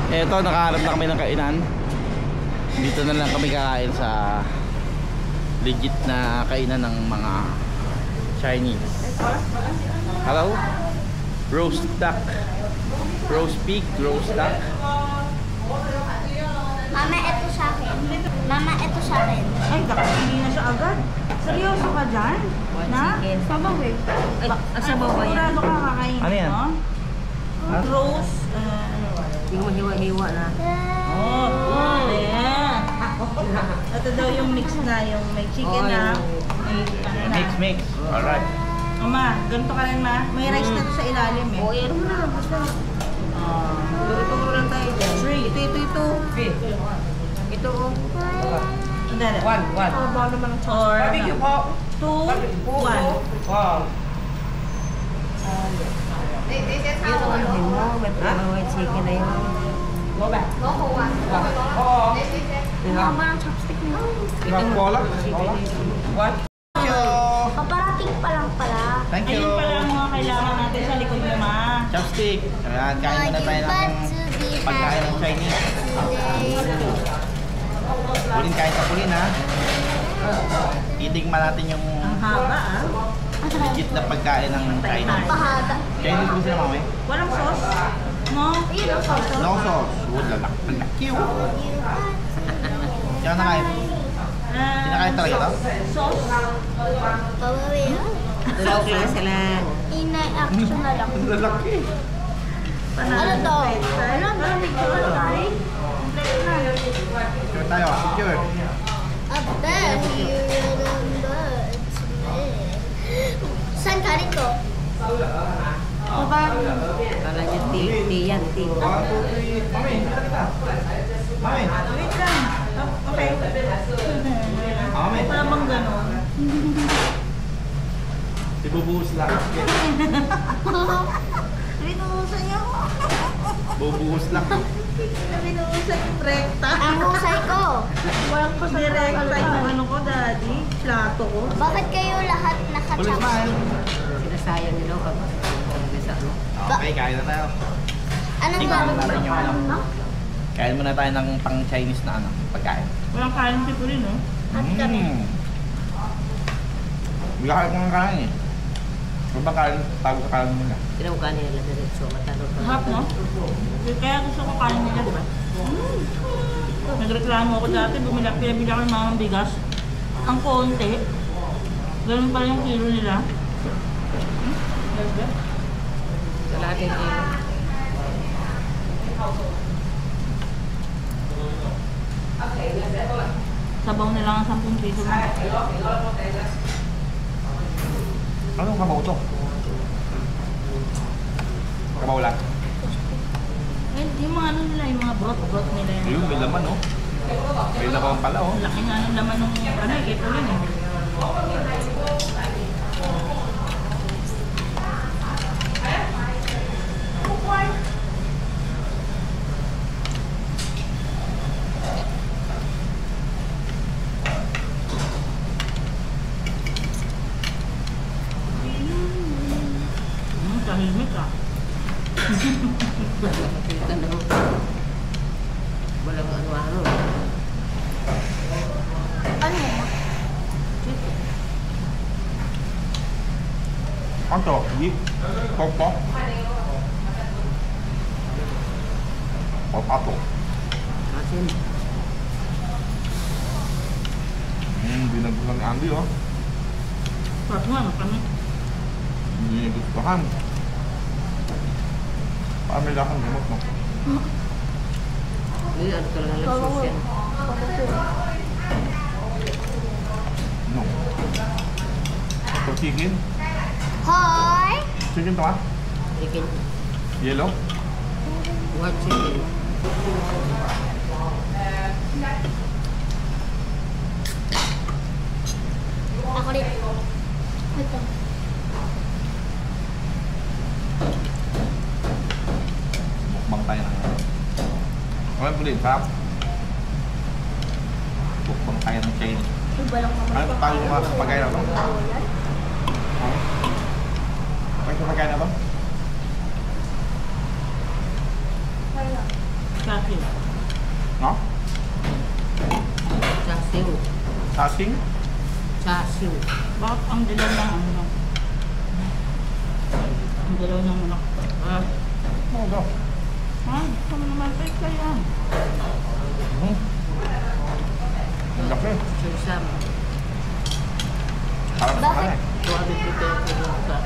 Eto, nakaharap na kami ng kainan. Dito na lang kami kakain sa legit na kainan ng mga Chinese. Hello? Roast duck, roast pig, roast duck. Mama, eto sa akin. Mama, eto sa akin. Ay, hindi na siya agad. Seryoso ka dyan? Na? Sabaw eh. Ay, sabaw ba yan? Sigurado ka kakainin, Ano yan? no? Roast, Yung mahiwa-hiwa na. oh, yeah. Ito daw yung mix na, yung may chicken na. Mix. Alright. Mama, ganito ka rin ma. May rice na to sa ilalim eh. Oo, yan mo na. Basta. Turo-turo lang tayo dyan. Ito. Ito oh. Sandali. One. Bawal naman ang sauce. Barbecue po. 2, 1. Wow. Yung ano mo, may white chicken na yun. Mama ng chopstick mo. Bola? What? Paparating pa lang pala. Thank you. Ayun pala ang mga kailangan natin sa likod mo ma. Chopstick. Ayan, kain muna tayo ng pagkain ng Chinese. Pulin, kain sa pulin ha. Titigman natin yung Ang haba ah. legit na pagkain ng Chinese. Pahaba. Chinese mo sila mamay? Walang sauce. No? Ayun ang sauce. No sauce. Lalaki oh. Kaya nakain. Kinakain talaga ito? Sauce. Babawi ha? Dalaw klase lang. Inay action na lang. Lalaki. Ano to? Ano ang damig ko na tayo? Picture tayo. Picture. Abe, you remember me. Saan ka rin to? Babang. Kala niya tea yan, tea. Mami, Mami. Wait lang. Okay. Mami. Wala bang ganon? Ibubuhos lang. Binuhusan niya ako. Bubuhos lang. Binuhusan yung rekta. Ang husay ko. Walang pa sa rekta yung ano ko, daddy. Plato ko. Bakit kayo lahat Pulis naka-chopstick? man. Sinasayang nila pag sa ano. Okay, kain na tayo. Anong Tingnan gagawin natin yung ano. mo? Kain muna tayo ng pang Chinese na ano, pagkain. Walang kanin si Pulin, no? Hati kami. Magkakain ko ng kain eh. Kung ba kain, tago sa kain muna. Tinawag nila diretso, matanong ka. Hap, no? Kaya gusto ko kanin nila, diba? Nagreklamo ako dati, pinabila ko ng mga bigas. Ang konti. Ganun pa rin yung kilo nila. Kalahating kilo. Sabaw nila ang 10 piso na. Anong kabaw to? Kabaw lang. Eh, yung mga ano nila, yung mga broth nila yan. Ayun, may laman oh. May laman pala oh. Laki nga ng laman ng ano, ito rin eh. Tahimik ah. Nakakita na mo. Walang ano-ano. Ano mo? Ano to? Beef? Pork? O pato? Asin. Binagusan ni Andy oh. Sarap nga, no? Kami. Hindi niya gustuhan. Parang may lakang gamot no? Hindi, ano talaga lang sauce yan. No. Ito chicken? Hoy! Chicken to ah? Chicken. Yellow? White chicken. Ako rin. Ito. Mukbang tayo ng ano. Okay, pulin, sarap. Mukbang tayo ng Chinese. Iba lang naman. Ano pa tayo mga sa pagkain na to? Okay sa pagkain na to? Sarap. Chassis. No? Chasiw. Sasing? Chasiw. Bakit ang dilaw ng ano? Ang dilaw ng manok. Ah, Oo daw. Ha? Kami naman tayo kaya. Ang laki. susam. Harap sa kanan. Tuwari dito yung sa...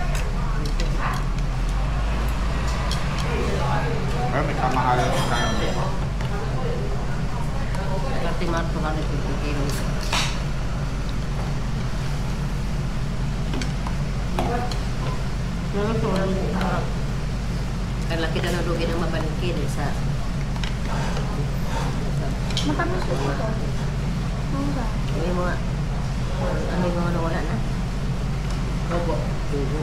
Pero may kamahalan sa kanan dito. Kasi mga 250 kilos. Pero solid na. Ang laki na nalugi ng mabalingkin eh, sa... Matamis ko ito. Mura. May mga... Ano yung mga nawala na? Opo. Tubo.